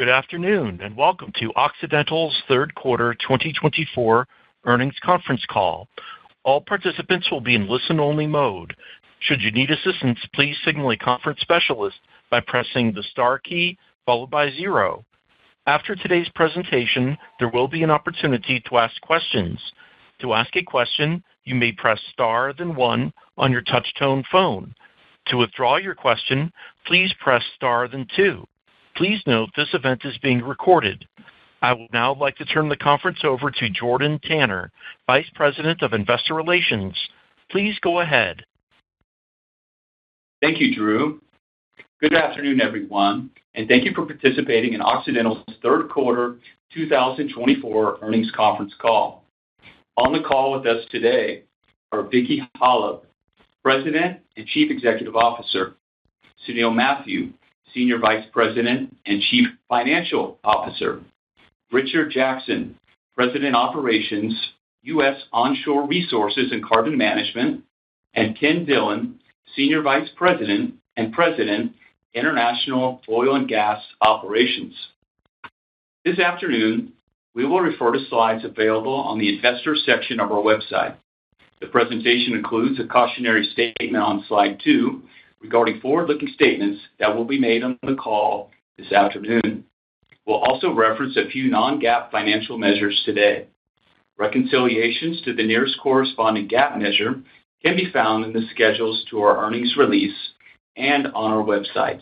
Good afternoon, and welcome to Occidental's third quarter 2024 earnings conference call. All participants will be in listen-only mode. Should you need assistance, please signal a conference specialist by pressing the star key followed by 0. After today's presentation, there will be an opportunity to ask questions. To ask a question, you may press star then 1 on your touch-tone phone. To withdraw your question, please press star then 2. Please note this event is being recorded. I would now like to turn the conference over to Jordan Tanner, Vice President of Investor Relations. Please go ahead. Thank you, Drew. Good afternoon, everyone, and thank you for participating in Occidental's third quarter 2024 earnings conference call. On the call with us today are Vicki Hollub, President and Chief Executive Officer, Sunil Mathew, Senior Vice President and Chief Financial Officer, Richard Jackson, President Operations, U.S. Onshore Resources and Carbon Management, and Ken Dillon, Senior Vice President and President, International Oil and Gas Operations. This afternoon, we will refer to slides available on the Investors section of our website. The presentation includes a cautionary statement on slide 2 regarding forward-looking statements that will be made on the call this afternoon. We'll also reference a few non-GAAP financial measures today. Reconciliations to the nearest corresponding GAAP measure can be found in the schedules to our earnings release and on our website.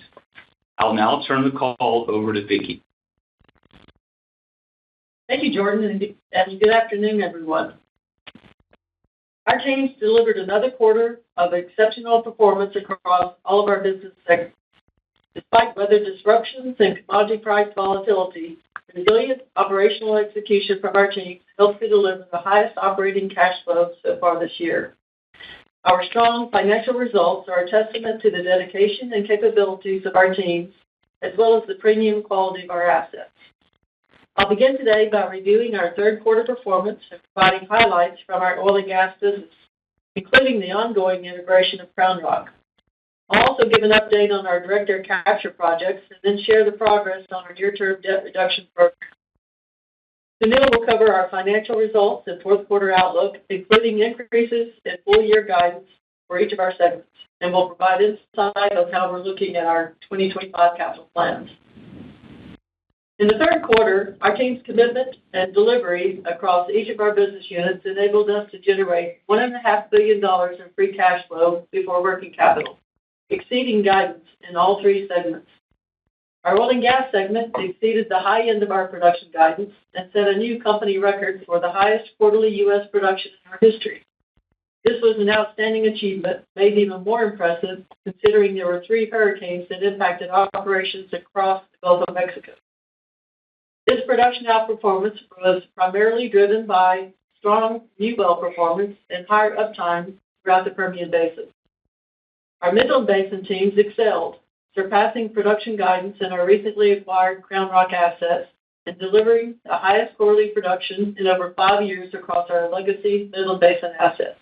I'll now turn the call over to Vicki. Thank you, Jordan, and good afternoon, everyone. Our teams delivered another quarter of exceptional performance across all of our business segments. Despite weather disruptions and commodity price volatility, resilient operational execution from our teams helped to deliver the highest operating cash flow so far this year. Our strong financial results are a testament to the dedication and capabilities of our teams, as well as the premium quality of our assets. I'll begin today by reviewing our third quarter performance and providing highlights from our oil and gas business, including the ongoing integration of Crown Rock. I'll also give an update on our direct air capture projects and then share the progress on our near-term debt reduction program. Sunil will cover our financial results and fourth quarter outlook, including increases in full-year guidance for each of our segments, and will provide insight on how we're looking at our 2025 capital plans. In the third quarter, our team's commitment and delivery across each of our business units enabled us to generate $1.5 billion in free cash flow before working capital, exceeding guidance in all three segments. Our oil and gas segment exceeded the high end of our production guidance and set a new company record for the highest quarterly U.S. production in our history. This was an outstanding achievement, made even more impressive considering there were 3 hurricanes that impacted operations across the Gulf of Mexico. This production outperformance was primarily driven by strong new well performance and higher uptime throughout the Permian Basin. Our Midland Basin teams excelled, surpassing production guidance in our recently acquired Crown Rock assets and delivering the highest quarterly production in over 5 years across our legacy Midland Basin assets.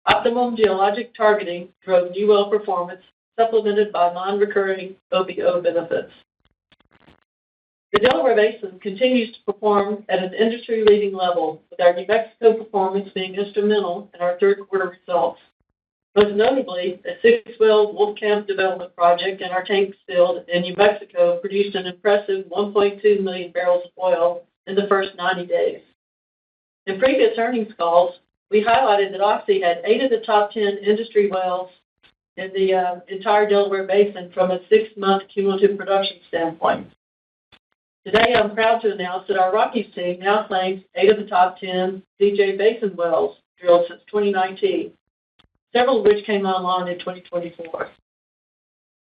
Optimum geologic targeting drove new well performance, supplemented by non-recurring OBO benefits. The Delaware Basin continues to perform at an industry-leading level, with our New Mexico performance being instrumental in our third quarter results. Most notably, a 6-well Wolfcamp development project in our Tanks field in New Mexico produced an impressive 1.2 million barrels of oil in the first 90 days. In previous earnings calls, we highlighted that Oxy had 8 of the top 10 industry wells in the entire Delaware Basin from a 6-month cumulative production standpoint. Today, I'm proud to announce that our Rockies team now claims 8 of the top 10 DJ Basin wells drilled since 2019, several of which came online in 2024.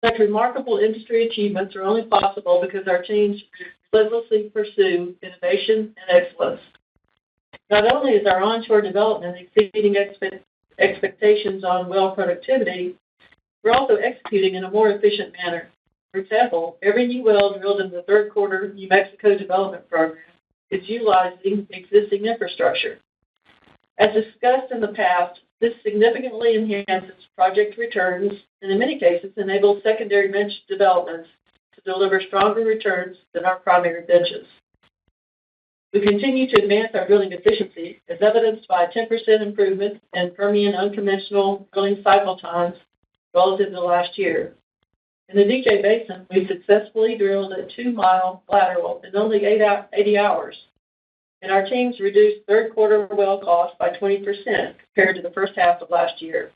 Such remarkable industry achievements are only possible because our teams relentlessly pursue innovation and excellence. Not only is our onshore development exceeding expectations on well productivity, we're also executing in a more efficient manner. For example, every new well drilled in the third quarter New Mexico development program is utilizing existing infrastructure. As discussed in the past, this significantly enhances project returns and in many cases enables secondary bench developments to deliver stronger returns than our primary benches. We continue to advance our drilling efficiency, as evidenced by a 10% improvement in Permian unconventional drilling cycle times relative to last year. In the DJ Basin, we successfully drilled a 2-mile lateral in only 80 hours, and our teams reduced third quarter well costs by 20% compared to the first half of last year.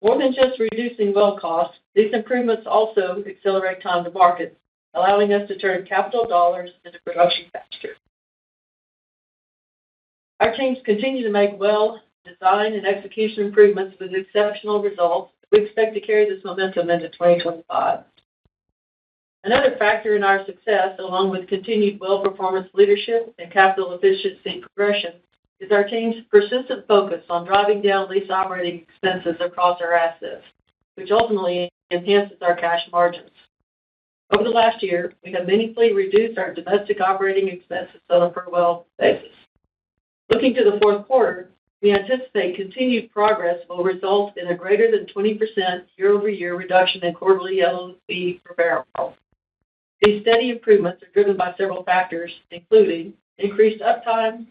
More than just reducing well costs, these improvements also accelerate time to market, allowing us to turn capital dollars into production faster. Our teams continue to make well design and execution improvements with exceptional results. We expect to carry this momentum into 2025. Another factor in our success, along with continued well performance leadership and capital efficiency progression, is our team's persistent focus on driving down lease operating expenses across our assets, which ultimately enhances our cash margins. Over the last year, we have meaningfully reduced our domestic operating expenses on a per well basis. Looking to the fourth quarter, we anticipate continued progress will result in a greater than 20% year-over-year reduction in quarterly LOE per barrel. These steady improvements are driven by several factors, including increased uptime,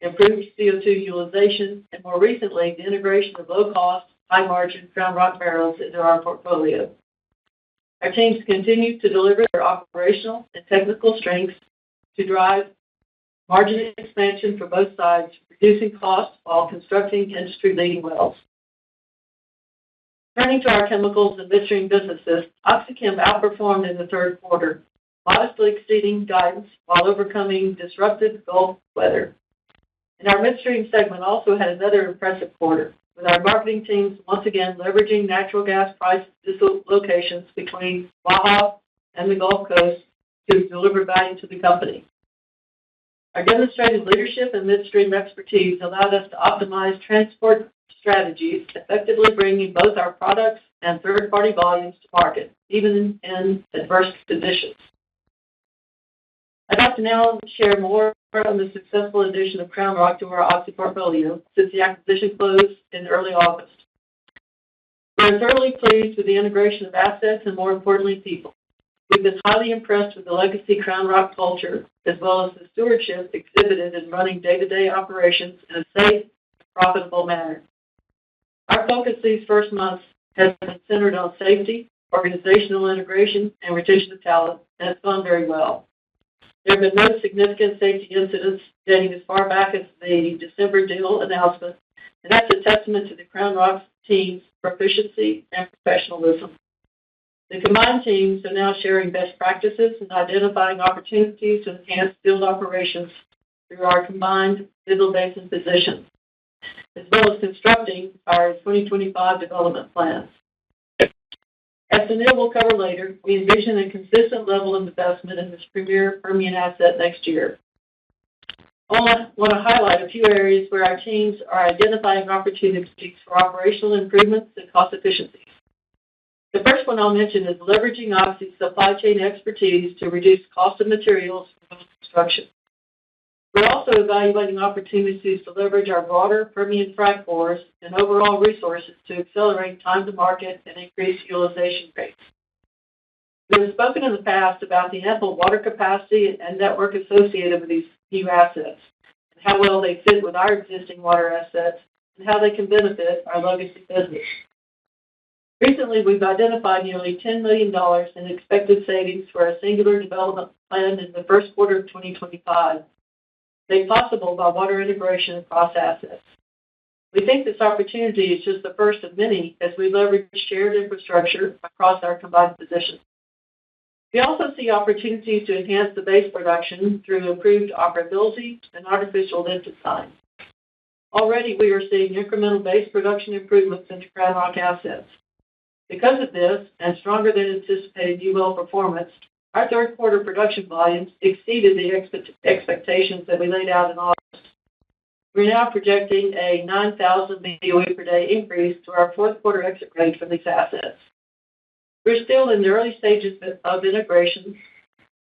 improved CO2 utilization, and more recently, the integration of low-cost, high-margin Crown Rock barrels into our portfolio. Our teams continue to deliver their operational and technical strengths to drive margin expansion for both sides, reducing costs while constructing industry-leading wells. Turning to our chemicals and midstream businesses, OxyChem outperformed in the third quarter, modestly exceeding guidance while overcoming disruptive Gulf weather. And our midstream segment also had another impressive quarter, with our marketing teams once again leveraging natural gas price dislocations between Waha and the Gulf Coast to deliver value to the company. Our demonstrated leadership and midstream expertise allowed us to optimize transport strategies, effectively bringing both our products and third-party volumes to market, even in adverse conditions. I'd like to now share more on the successful addition of Crown Rock to our Oxy portfolio since the acquisition closed in early August. We're thoroughly pleased with the integration of assets and, more importantly, people. We've been highly impressed with the legacy Crown Rock culture, as well as the stewardship exhibited in running day-to-day operations in a safe, profitable manner. Our focus these first months has been centered on safety, organizational integration, and retention of talent, and it's gone very well. There have been no significant safety incidents dating as far back as the December deal announcement, and that's a testament to the Crown Rock team's proficiency and professionalism. The combined teams are now sharing best practices and identifying opportunities to enhance field operations through our combined Midland Basin position, as well as constructing our 2025 development plans. As Sunil will cover later, we envision a consistent level of investment in this premier Permian asset next year. I want to highlight a few areas where our teams are identifying opportunities for operational improvements and cost efficiencies. The first one I'll mention is leveraging Oxy's supply chain expertise to reduce cost of materials for construction. We're also evaluating opportunities to leverage our broader Permian frac cores and overall resources to accelerate time to market and increase utilization rates. We have spoken in the past about the ample water capacity and network associated with these new assets, and how well they fit with our existing water assets, and how they can benefit our legacy business. Recently, we've identified nearly $10 million in expected savings for a singular development plan in the first quarter of 2025, made possible by water integration across assets. We think this opportunity is just the first of many as we leverage shared infrastructure across our combined positions. We also see opportunities to enhance the base production through improved operability and artificial lift design. Already, we are seeing incremental base production improvements in the Crown Rock assets. Because of this, and stronger than anticipated new well performance, our third quarter production volumes exceeded the expectations that we laid out in August. We're now projecting a 9,000 BOE per day increase to our fourth quarter exit rate from these assets. We're still in the early stages of integration,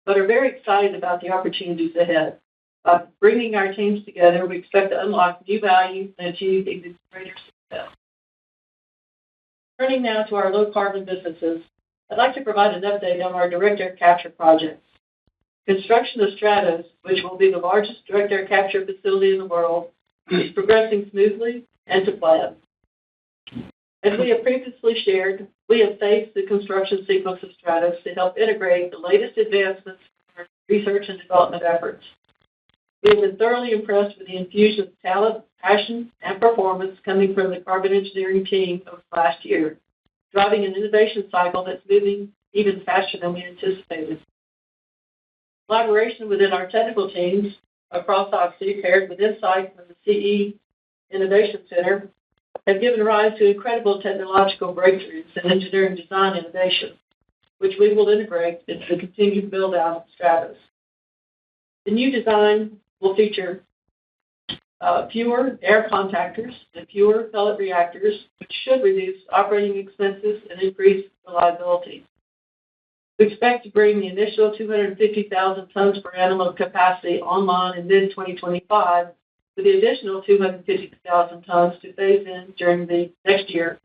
but are very excited about the opportunities ahead. By bringing our teams together, we expect to unlock new value and achieve even greater success. Turning now to our low-carbon businesses, I'd like to provide an update on our direct air capture project. Construction of Stratos, which will be the largest direct air capture facility in the world, is progressing smoothly and to plan. As we have previously shared, we have phased the construction sequence of Stratos to help integrate the latest advancements in our research and development efforts. We have been thoroughly impressed with the infusion of talent, passion, and performance coming from the carbon engineering team over the last year, driving an innovation cycle that's moving even faster than we anticipated. Collaboration within our technical teams across Oxy, paired with insight from the CE Innovation Center, have given rise to incredible technological breakthroughs in engineering design innovation, which we will integrate into the continued build-out of Stratos. The new design will feature fewer air contactors and fewer pellet reactors, which should reduce operating expenses and increase reliability. We expect to bring the initial 250,000 tons per annum of capacity online in mid-2025, with the additional 250,000 tons to phase in during the next year,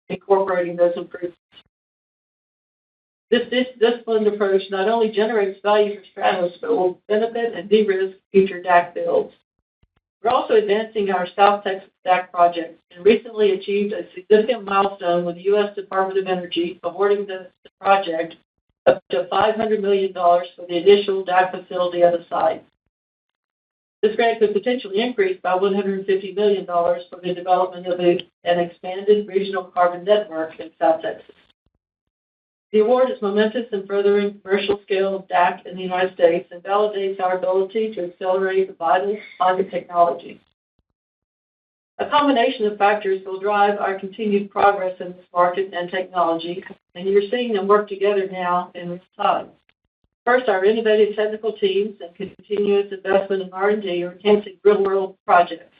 incorporating those improvements. This disciplined approach not only generates value for Stratos, but will benefit and de-risk future DAC builds. We're also advancing our South Texas DAC project and recently achieved a significant milestone with the U.S. Department of Energy awarding the project up to $500 million for the initial DAC facility at the site. This grant could potentially increase by $150 million for the development of an expanded regional carbon network in South Texas. The award is momentous in furthering commercial scale DAC in the United States and validates our ability to accelerate the vital climate technology. A combination of factors will drive our continued progress in this market and technology, and you're seeing them work together now in real time. First, our innovative technical teams and continuous investment in R&D are enhancing real-world projects.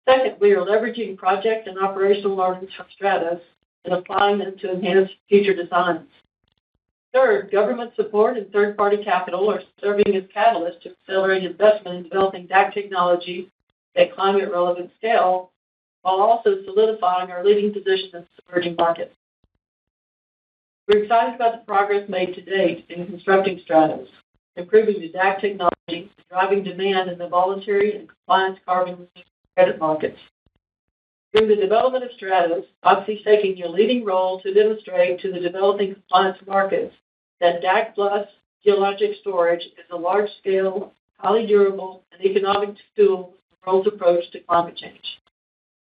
Second, we are leveraging project and operational learnings from Stratos and applying them to enhance future designs. Third, government support and third-party capital are serving as catalysts to accelerate investment in developing DAC technology at climate-relevant scale, while also solidifying our leading position in the emerging market. We're excited about the progress made to date in constructing Stratos, improving the DAC technology, driving demand in the voluntary and compliance carbon credit markets. Through the development of Stratos, Oxy is taking a leading role to demonstrate to the developing compliance markets that DAC plus geologic storage is a large-scale, highly durable, and economic tool for the world's approach to climate change.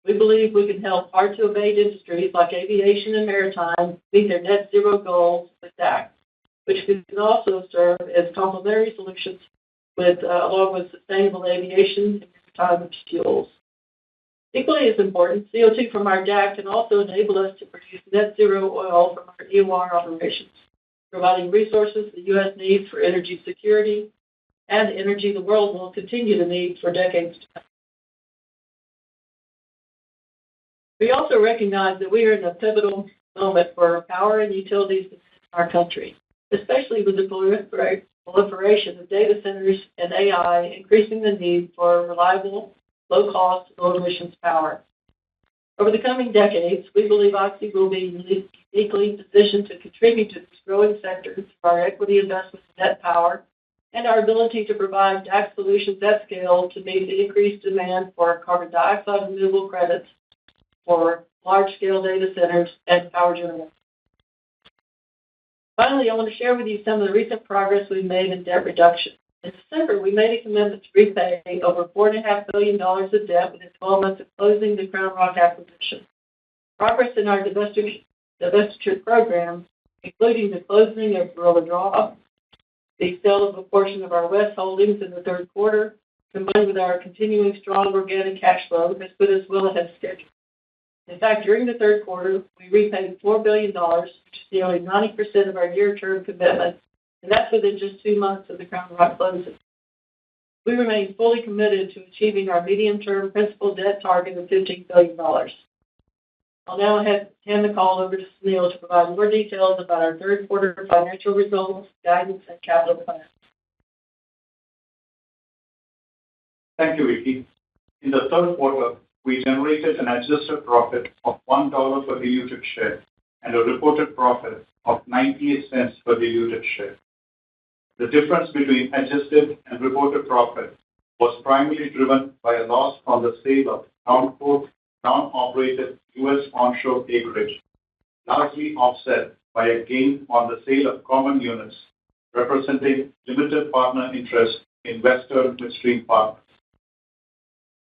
We believe we can help hard-to-abate industries like aviation and maritime meet their net zero goals with DAC, which can also serve as complementary solutions along with sustainable aviation and maritime fuels. Equally as important, CO2 from our DAC can also enable us to produce net zero oil from our EOR operations, providing resources the U.S. needs for energy security and energy the world will continue to need for decades to come. We also recognize that we are in a pivotal moment for power and utilities in our country, especially with the proliferation of data centers and AI increasing the need for reliable, low-cost, low-emissions power. Over the coming decades, we believe Oxy will be uniquely positioned to contribute to this growing sector through our equity investment in net power and our ability to provide DAC solutions at scale to meet the increased demand for carbon dioxide removal credits for large-scale data centers and power generation. Finally, I want to share with you some of the recent progress we've made in debt reduction. In December, we made a commitment to repay over $4.5 billion of debt within 12 months of closing the Crown Rock acquisition. Progress in our divestiture program, including the closing of Gorilla Draw, the sale of a portion of our West holdings in the third quarter, combined with our continuing strong organic cash flow, has put us well ahead of schedule. In fact, during the third quarter, we repaid $4 billion, which is nearly 90% of our near-term commitment, and that's within just 2 months of the Crown Rock closing. We remain fully committed to achieving our medium-term principal debt target of $15 billion. I'll now hand the call over to Sunil to provide more details about our third quarter financial results, guidance, and capital plans. Thank you, Vicki. In the third quarter, we generated an adjusted profit of $1 per diluted share and a reported profit of 98 cents per diluted share. The difference between adjusted and reported profit was primarily driven by a loss on the sale of non-operated U.S. onshore acreage, largely offset by a gain on the sale of common units representing limited partner interest in Western Midstream Partners.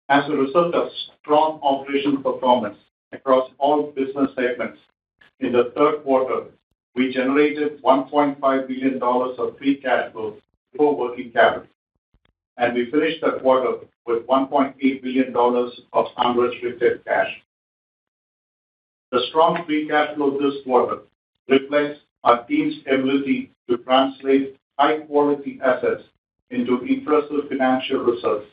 As a result of strong operational performance across all business segments, in the third quarter, we generated $1.5 billion of free cash flow before working capital, and we finished the quarter with $1.8 billion of unrestricted cash. The strong free cash flow this quarter reflects our team's ability to translate high-quality assets into impressive financial results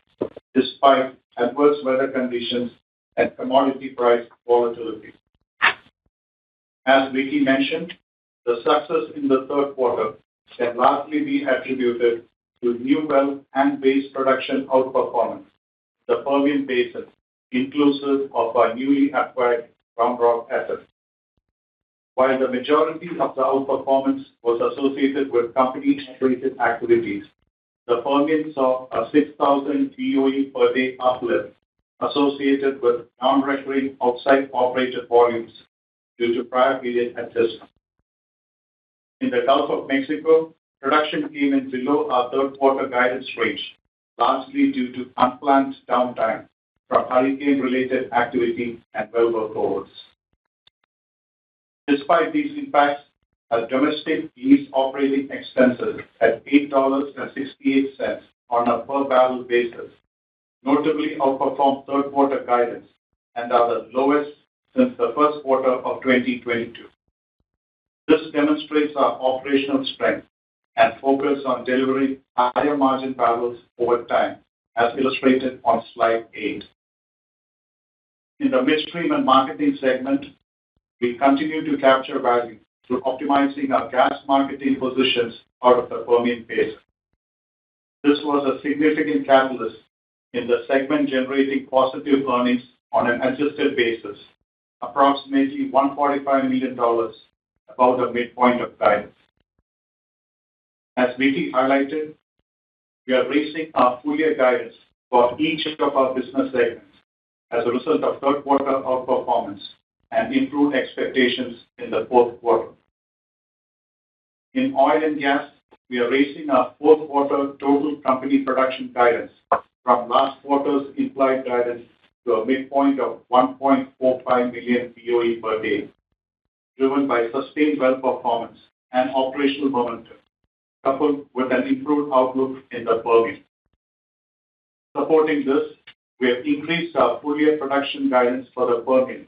despite adverse weather conditions and commodity price volatility. As Vicki mentioned, the success in the third quarter can largely be attributed to new well and base production outperformance in the Permian Basin, inclusive of our newly acquired Round Rock assets. While the majority of the outperformance was associated with company-operated activities, the Permian saw a 6,000 BOE per day uplift associated with non-recurring outside operated volumes due to prior period adjustments. In the Gulf of Mexico, production came in below our third quarter guidance range, largely due to unplanned downtime from hurricane-related activity and well workovers. Despite these impacts, our domestic lease operating expenses at $8.68 on a per barrel basis notably outperformed third quarter guidance and are the lowest since the first quarter of 2022. This demonstrates our operational strength and focus on delivering higher margin barrels over time, as illustrated on slide 8. In the Midstream and Marketing segment, we continue to capture value through optimizing our gas marketing positions out of the Permian Basin. This was a significant catalyst in the segment generating positive earnings on an adjusted basis, approximately $145 million above the midpoint of guidance. As Vicki highlighted, we are raising our full-year guidance for each of our business segments as a result of third quarter outperformance and improved expectations in the fourth quarter. In oil and gas, we are raising our fourth quarter total company production guidance from last quarter's implied guidance to a midpoint of 1.45 million BOE per day, driven by sustained well performance and operational momentum, coupled with an improved outlook in the Permian. Supporting this, we have increased our full-year production guidance for the Permian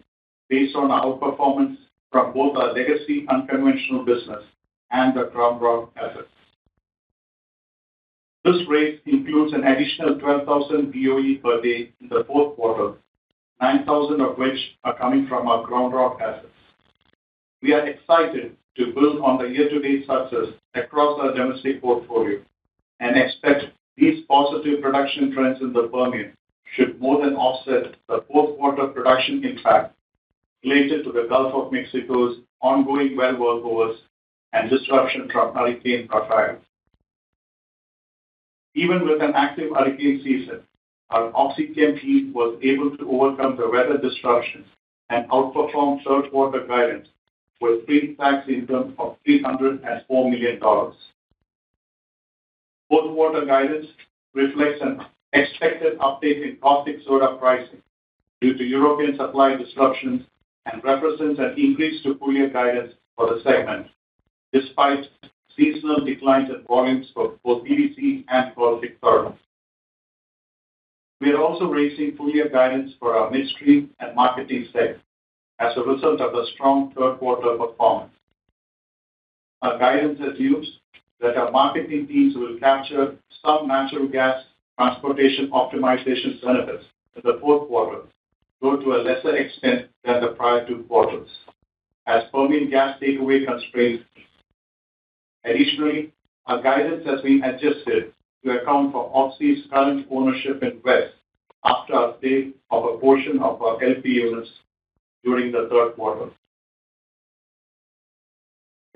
based on our outperformance from both our legacy unconventional business and the Round Rock assets. This raise includes an additional 12,000 BOE per day in the fourth quarter, 9,000 of which are coming from our Round Rock assets. We are excited to build on the year-to-date success across our domestic portfolio and expect these positive production trends in the Permian should more than offset the fourth quarter production impact related to the Gulf of Mexico's ongoing well workovers and disruption from Hurricane Rafael. Even with an active hurricane season, our OxyChem team was able to overcome the weather disruptions and outperform third quarter guidance with pre-tax income of $304 million. Fourth quarter guidance reflects an expected update in caustic soda pricing due to European supply disruptions and represents an increase to full-year guidance for the segment, despite seasonal declines in volumes for both PVC and caustic soda. We are also raising full-year guidance for our Midstream and Marketing segment as a result of the strong third quarter performance. Our guidance assumes that our marketing teams will capture some natural gas transportation optimization benefits in the fourth quarter, though to a lesser extent than the prior two quarters, as Permian gas takeaway constraints. Additionally, our guidance has been adjusted to account for Oxy's current ownership in WES after our sale of a portion of our LP units during the third quarter.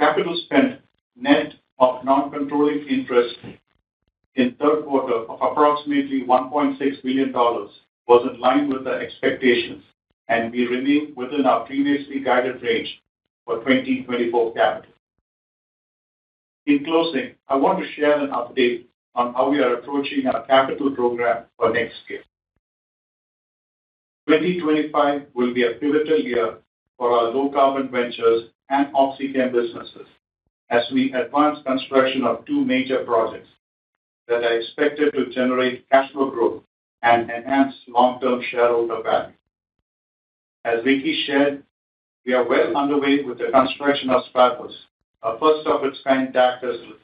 Capital spent net of non-controlling interest in third quarter of approximately $1.6 billion was in line with the expectations, and we remain within our previously guided range for 2024 capital. In closing, I want to share an update on how we are approaching our capital program for next year. 2025 will be a pivotal year for our low-carbon ventures and OxyChem businesses as we advance construction of two major projects that are expected to generate cash flow growth and enhance long-term shareholder value. As Vicky shared, we are well underway with the construction of SPRATOS, a first-of-its-kind DAC facility.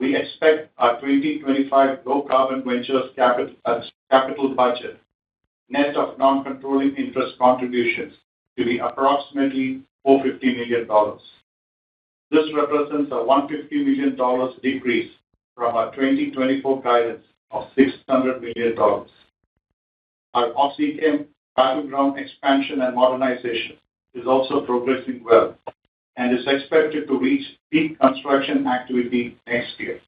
We expect our 2025 low-carbon ventures capital budget, net of non-controlling interest contributions, to be approximately $450 million. This represents a $150 million decrease from our 2024 guidance of $600 million. Our OxyChem battleground expansion and modernization is also progressing well and is expected to reach peak construction activity next year.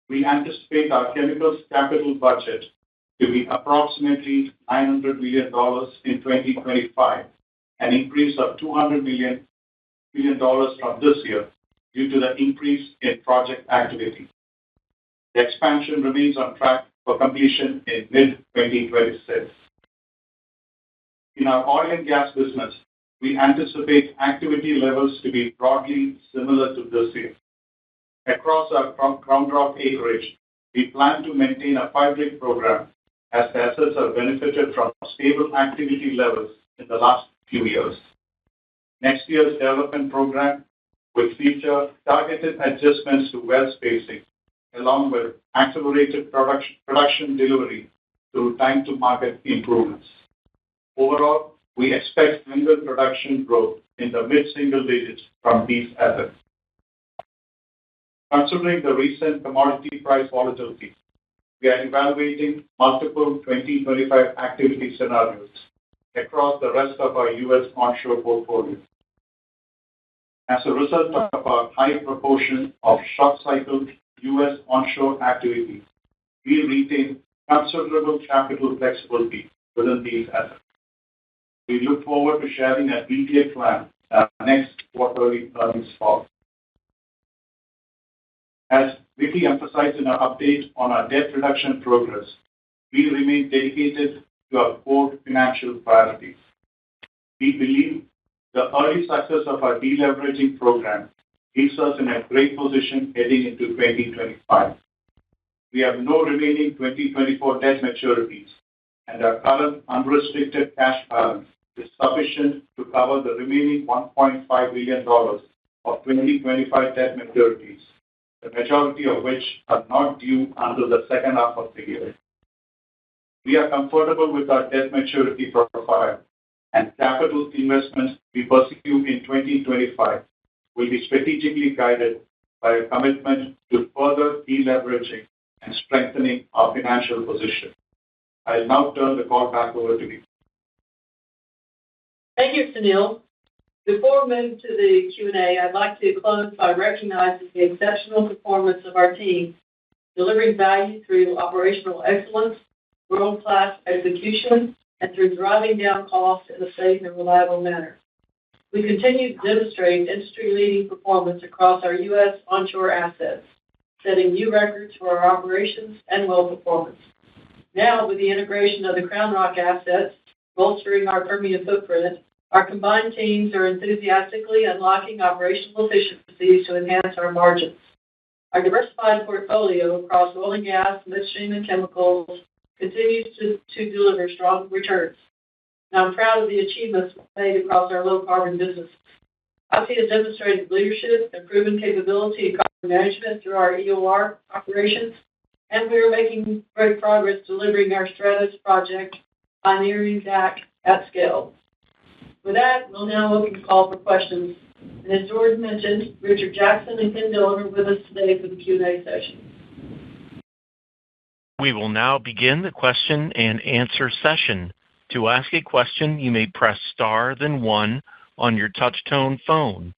We anticipate our chemicals capital budget to be approximately $900 million in 2025, an increase of $200 million from this year due to the increase in project activity. The expansion remains on track for completion in mid-2026. In our oil and gas business, we anticipate activity levels to be broadly similar to this year. Across our Crown Rock acreage, we plan to maintain a 5-rig program as the assets have benefited from stable activity levels in the last few years. Next year's development program will feature targeted adjustments to well spacing, along with accelerated production delivery through time-to-market improvements. Overall, we expect annual production growth in the mid-single digits from these assets. Considering the recent commodity price volatility, we are evaluating multiple 2025 activity scenarios across the rest of our U.S. onshore portfolio. As a result of our high proportion of short-cycle U.S. onshore activity, we retain considerable capital flexibility within these assets. We look forward to sharing a detailed plan at our next quarterly earnings call. As Vicky emphasized in our update on our debt reduction progress, we remain dedicated to our core financial priorities. We believe the early success of our deleveraging program keeps us in a great position heading into 2025. We have no remaining 2024 debt maturities, and our current unrestricted cash balance is sufficient to cover the remaining $1.5 billion of 2025 debt maturities, the majority of which are not due until the second half of the year. We are comfortable with our debt maturity profile, and capital investments we pursue in 2025 will be strategically guided by a commitment to further deleveraging and strengthening our financial position. I'll now turn the call back over to you. Thank you, Sunil. Before we move to the Q&A, I'd like to close by recognizing the exceptional performance of our team, delivering value through operational excellence, world-class execution, and through driving down costs in a safe and reliable manner. We continue to demonstrate industry-leading performance across our U.S. onshore assets, setting new records for our operations and well performance. Now, with the integration of the Crown Rock assets bolstering our Permian footprint, our combined teams are enthusiastically unlocking operational efficiencies to enhance our margins. Our diversified portfolio across oil and gas, midstream, and chemicals continues to deliver strong returns. Now, I'm proud of the achievements made across our low-carbon businesses. Oxy has demonstrated leadership and proven capability in carbon management through our EOR operations, and we are making great progress delivering our SPRATOS project, pioneering DAC at scale. With that, we'll now open the call for questions. And as George mentioned, Richard Jackson and Ken Dillon are with us today for the Q&A session. We will now begin the question and answer session. To ask a question, you may press star then one on your touch-tone phone.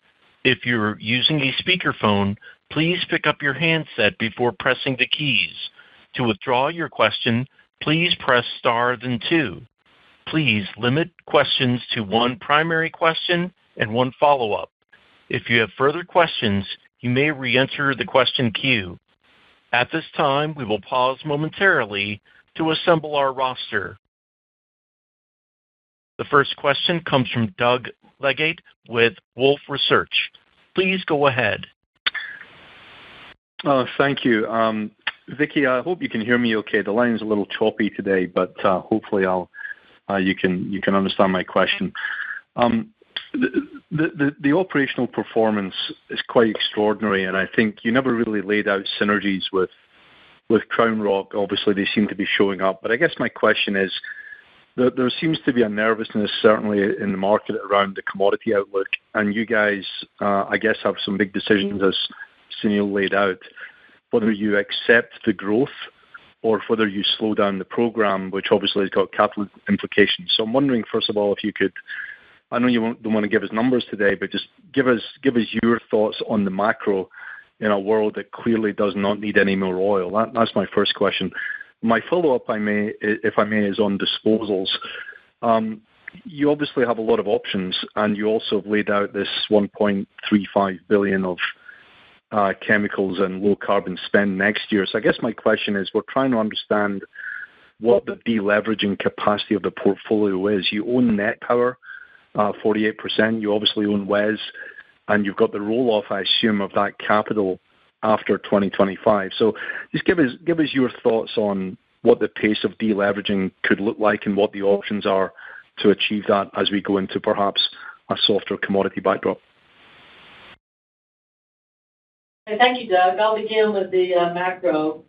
If you're using a speakerphone, please pick up your handset before pressing the keys. To withdraw your question, please press star then 2. Please limit questions to one primary question and one follow-up. If you have further questions, you may re-enter the question queue. At this time, we will pause momentarily to assemble our roster. The first question comes from Doug Leggate with Wolfe Research. Please go ahead. Thank you. Vicki, I hope you can hear me okay. The line's a little choppy today, but hopefully you can understand my question. The operational performance is quite extraordinary, and I think you never really laid out synergies with Crown Rock. Obviously, they seem to be showing up. But I guess my question is, there seems to be a nervousness, certainly in the market, around the commodity outlook, and you guys, I guess, have some big decisions, as Sunil laid out, whether you accept the growth or whether you slow down the program, which obviously has got capital implications. So I'm wondering, first of all, if you could, I know you don't want to give us numbers today, but just give us your thoughts on the macro in a world that clearly does not need any more oil. That's my first question. My follow-up, if I may, is on disposals. You obviously have a lot of options, and you also have laid out this $1.35 billion of chemicals and low-carbon spend next year. So I guess my question is, we're trying to understand what the deleveraging capacity of the portfolio is. You own Net Power, 48%. You obviously own WES, and you've got the roll-off, I assume, of that capital after 2025. So just give us your thoughts on what the pace of deleveraging could look like and what the options are to achieve that as we go into perhaps a softer commodity backdrop. Thank you, Doug. I'll begin with the macro.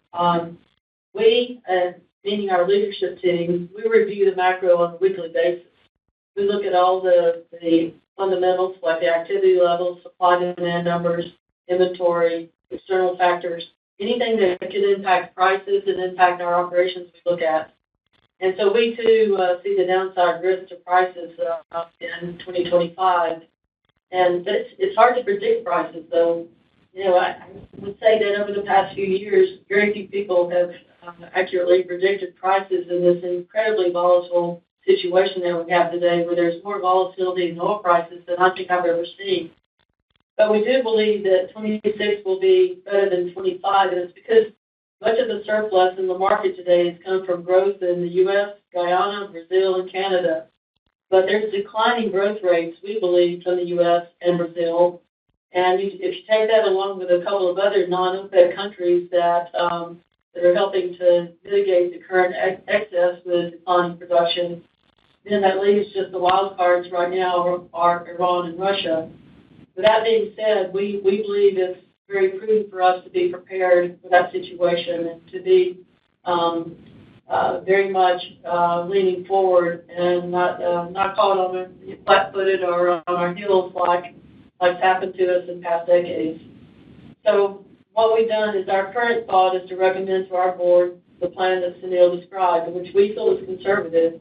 We, meaning our leadership team, we review the macro on a weekly basis. We look at all the fundamentals like the activity levels, supply and demand numbers, inventory, external factors, anything that could impact prices and impact our operations we look at. And so we too see the downside risk to prices in 2025. And it's hard to predict prices, though. I would say that over the past few years, very few people have accurately predicted prices in this incredibly volatile situation that we have today, where there's more volatility in oil prices than I think I've ever seen. But we do believe that 26 will be better than 25, and it's because much of the surplus in the market today has come from growth in the U.S., Guyana, Brazil, and Canada. But there's declining growth rates, we believe, from the U.S. and Brazil. And if you take that along with a couple of other non-OPEC countries that are helping to mitigate the current excess with declining production, then that leaves just the wild cards right now are Iran and Russia. With that being said, we believe it's very prudent for us to be prepared for that situation and to be very much leaning forward and not caught on flat-footed or on our heels like happened to us in past decades. So what we've done is our current thought is to recommend to our board the plan that Sunil described, which we feel is conservative.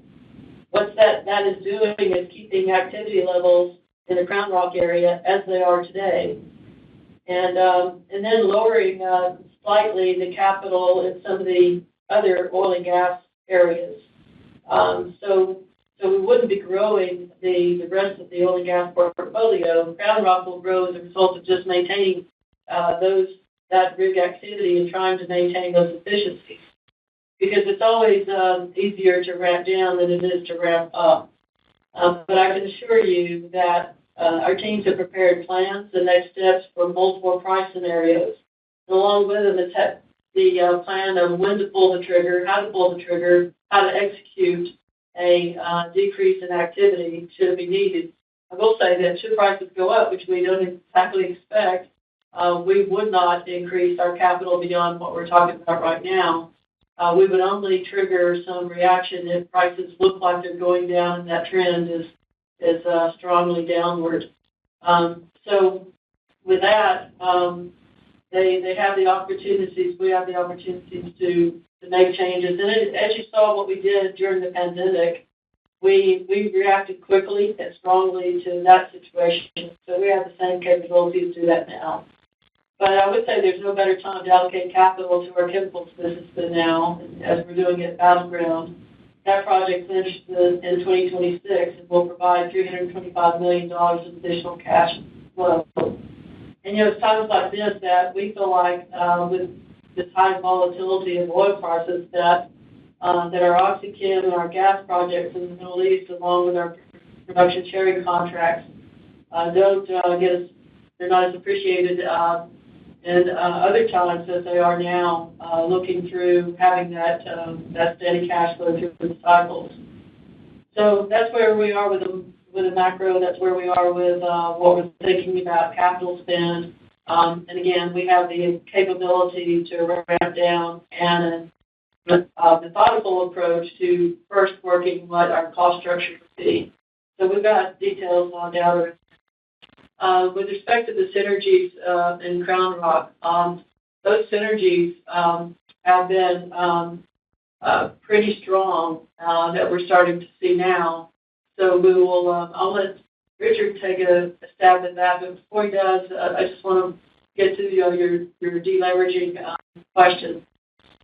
What that is doing is keeping activity levels in the Crown Rock area as they are today, and then lowering slightly the capital in some of the other oil and gas areas. So we wouldn't be growing the rest of the oil and gas portfolio. Crown Rock will grow as a result of just maintaining that rig activity and trying to maintain those efficiencies. Because it's always easier to ramp down than it is to ramp up. But I can assure you that our teams have prepared plans, the next steps for multiple price scenarios. And along with them, the plan of when to pull the trigger, how to pull the trigger, how to execute a decrease in activity should it be needed. I will say that should prices go up, which we don't exactly expect, we would not increase our capital beyond what we're talking about right now. We would only trigger some reaction if prices look like they're going down and that trend is strongly downward. So with that, they have the opportunities, we have the opportunities to make changes. And as you saw what we did during the pandemic, we reacted quickly and strongly to that situation. So we have the same capabilities to do that now. But I would say there's no better time to allocate capital to our chemicals business than now, as we're doing it at Battleground. That project finished in 2026 and will provide $325 million of additional cash flow. And it's times like this that we feel like with this high volatility of oil prices that our OxyChem and our gas projects in the Middle East, along with our production sharing contracts, don't get us. They're not as appreciated in other times as they are now, looking through having that steady cash flow through the cycles. So that's where we are with the macro. That's where we are with what we're thinking about capital spend. And again, we have the capability to ramp down and a methodical approach to first working what our cost structure would be. So we've got details on down. With respect to the synergies in Crown Rock, those synergies have been pretty strong that we're starting to see now. So we will. I'll let Richard take a stab at that. But before he does, I just want to get to your deleveraging question.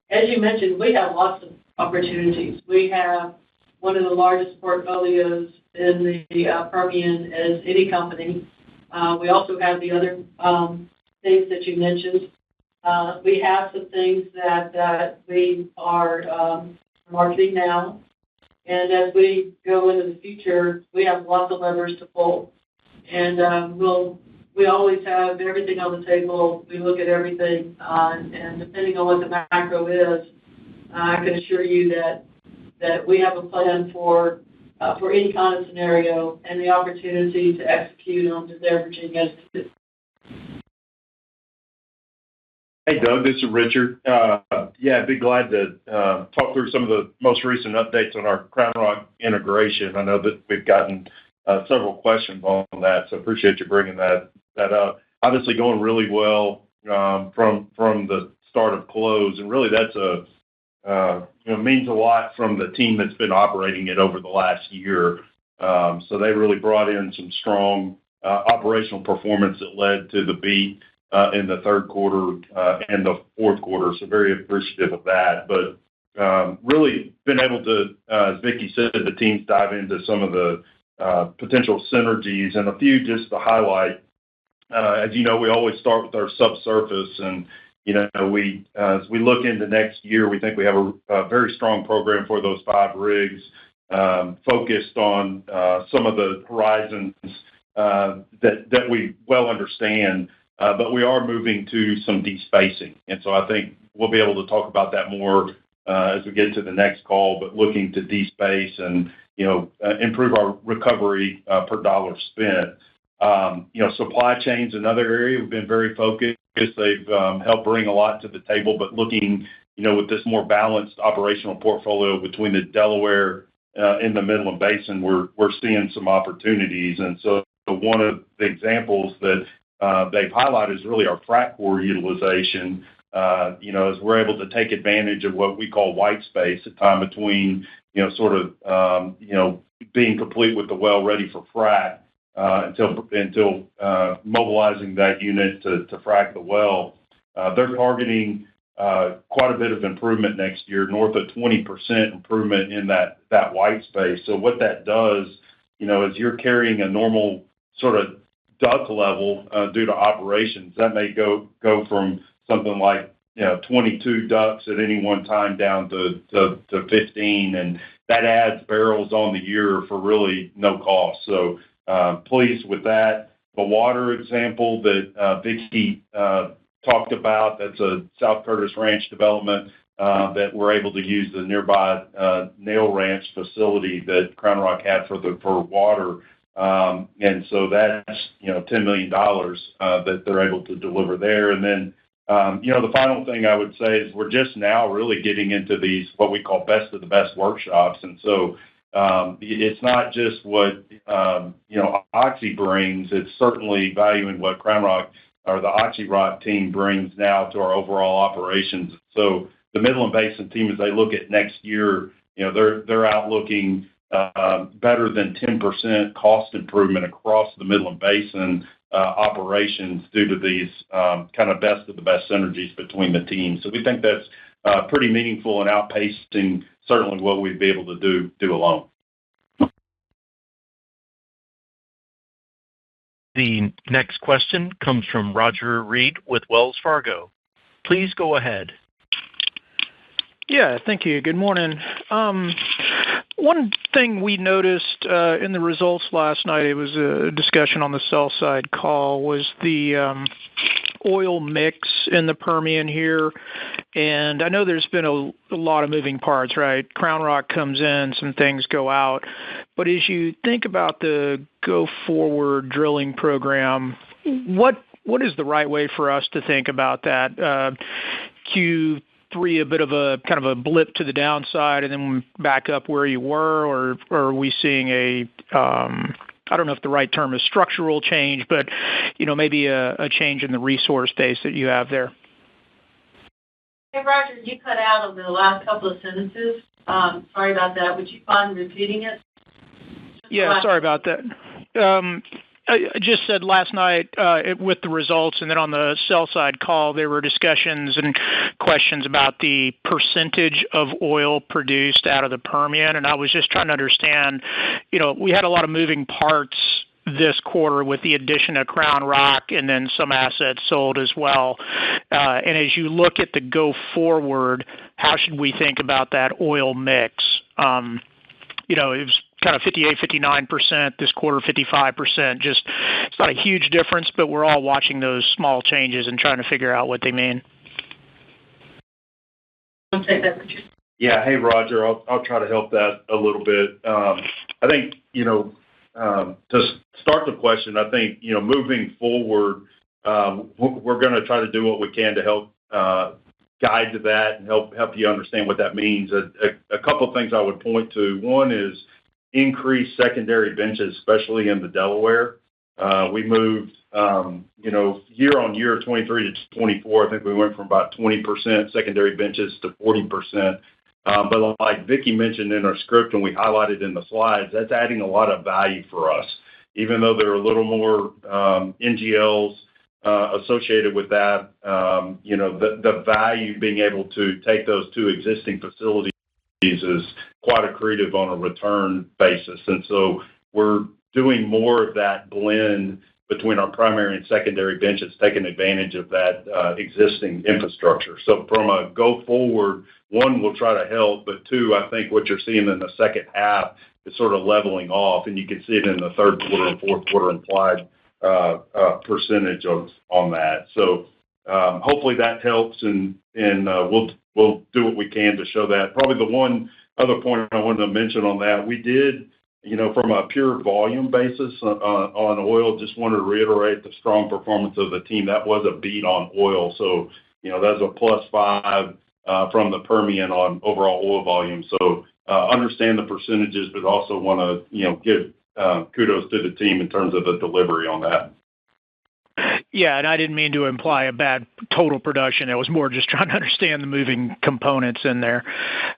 As you mentioned, we have lots of opportunities. We have one of the largest portfolios in the Permian as any company. We also have the other things that you mentioned. We have some things that we are marketing now. And as we go into the future, we have lots of levers to pull. And we always have everything on the table. We look at everything. And depending on what the macro is, I can assure you that we have a plan for any kind of scenario and the opportunity to execute on deleveraging as needed. Hey, Doug, this is Richard. I'd be glad to talk through some of the most recent updates on our Crown Rock integration. I know that we've gotten several questions on that, so appreciate you bringing that up. Obviously going really well from the start of close, and really that's means a lot from the team that's been operating it over the last year. So they really brought in some strong operational performance that led to the beat in the third quarter and the fourth quarter. So very appreciative of that. But really been able to, as Vicki said, the teams dive into some of the potential synergies, and a few just to highlight. As you know, we always start with our subsurface, and as we look into next year, we think we have a very strong program for those 5 rigs, focused on some of the horizons that we well understand, but we are moving to some despacing. And so I think we'll be able to talk about that more as we get to the next call, but looking to despace and improve our recovery per dollar spent. Supply chain's another area we've been very focused. They've helped bring a lot to the table, but looking, with this more balanced operational portfolio between the Delaware and the Midland Basin, we're seeing some opportunities. And so one of the examples that they've highlighted is really our frac core utilization. As we're able to take advantage of what we call white space, the time between, being complete with the well ready for frac. Until mobilizing that unit to frac the well. They're targeting quite a bit of improvement next year, north of 20% improvement in that white space. So what that does, is you're carrying a normal sort of DUC level due to operations. That may go from something like 22 DUCs at any one time down to 15, and that adds barrels on the year for really no cost. So pleased with that. The water example that Vicki talked about, that's a South Curtis Ranch development that we're able to use the nearby Nail Ranch facility that Crown Rock had for water. And so that's, $10 million that they're able to deliver there. And then, the final thing I would say is we're just now really getting into these, what we call best of the best workshops. And so it's not just what, Oxy brings, it's certainly valuing what Crown Rock or the Oxy Rock team brings now to our overall operations. So the Midland Basin team, as they look at next year, they're out looking better than 10% cost improvement across the Midland Basin operations due to these kind of best of the best synergies between the teams. So we think that's pretty meaningful and outpacing certainly what we'd be able to do alone. The next question comes from Roger Read with Wells Fargo. Please go ahead. Yeah, thank you. Good morning. One thing we noticed in the results last night, it was a discussion on the sell side call, was the oil mix in the Permian here. And I know there's been a lot of moving parts, right? Crown Rock comes in, some things go out. But as you think about the go-forward drilling program, what is the right way for us to think about that? Q3, a bit of a kind of a blip to the downside and then back up where you were, or are we seeing I don't know if the right term is structural change, but maybe a change in the resource base that you have there? Hey, Roger, you cut out on the last couple of sentences. Sorry about that. Would you mind repeating it? Yeah, sorry about that. I just said last night with the results, and then on the sell side call, there were discussions and questions about the percentage of oil produced out of the Permian. And I was just trying to understand, we had a lot of moving parts this quarter with the addition of Crown Rock and then some assets sold as well. And as you look at the go forward, how should we think about that oil mix? It was kind of 58, 59%, this quarter 55%. Just, it's not a huge difference, but we're all watching those small changes and trying to figure out what they mean. I'll take that, Richard. Yeah. Hey, Roger, I'll try to help that a little bit. I think, to start the question, I think, moving forward, we're going to try to do what we can to help guide to that and help you understand what that means. A couple of things I would point to. One is increased secondary benches, especially in the Delaware. We moved, year on year, 23 to 24. I think we went from about 20% secondary benches to 40%. But like Vicki mentioned in our script and we highlighted in the slides, that's adding a lot of value for us. Even though there are a little more NGLs associated with that, the value being able to take those two existing facilities is quite accretive on a return basis. And so we're doing more of that blend between our primary and secondary benches, taking advantage of that existing infrastructure. So from a go forward, one, we'll try to help, but two, I think what you're seeing in the second half is sort of leveling off, and you can see it in the third quarter and fourth quarter implied percentage on that. So hopefully that helps, and we'll do what we can to show that. Probably the one other point I wanted to mention on that, we did, from a pure volume basis on oil, just wanted to reiterate the strong performance of the team. That was a beat on oil. So, that's a +5 from the Permian on overall oil volume. So understand the percentages, but also want to, give kudos to the team in terms of the delivery on that. Yeah, and I didn't mean to imply a bad total production. It was more just trying to understand the moving components in there.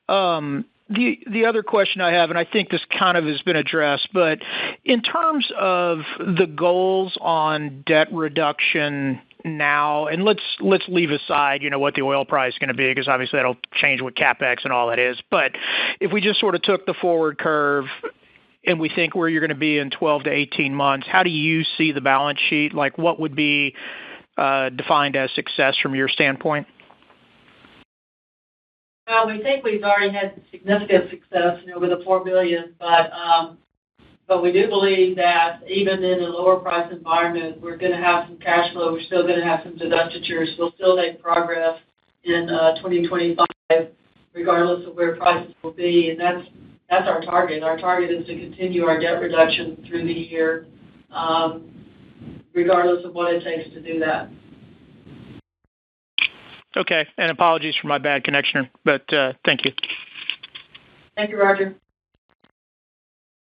The other question I have, and I think this kind of has been addressed, but in terms of the goals on debt reduction now, and let's leave aside, what the oil price is going to be, because obviously that'll change what CapEx and all that is. But if we just sort of took the forward curve and we think where you're going to be in 12 to 18 months, how do you see the balance sheet? Like, what would be defined as success from your standpoint? Well, we think we've already had significant success, with the $4 billion, but we do believe that even in a lower price environment, we're going to have some cash flow. We're still going to have some divestitures. We'll still make progress in 2025, regardless of where prices will be, and that's our target. Our target is to continue our debt reduction through the year, regardless of what it takes to do that. Okay, and apologies for my bad connection, but thank you. Thank you, Roger.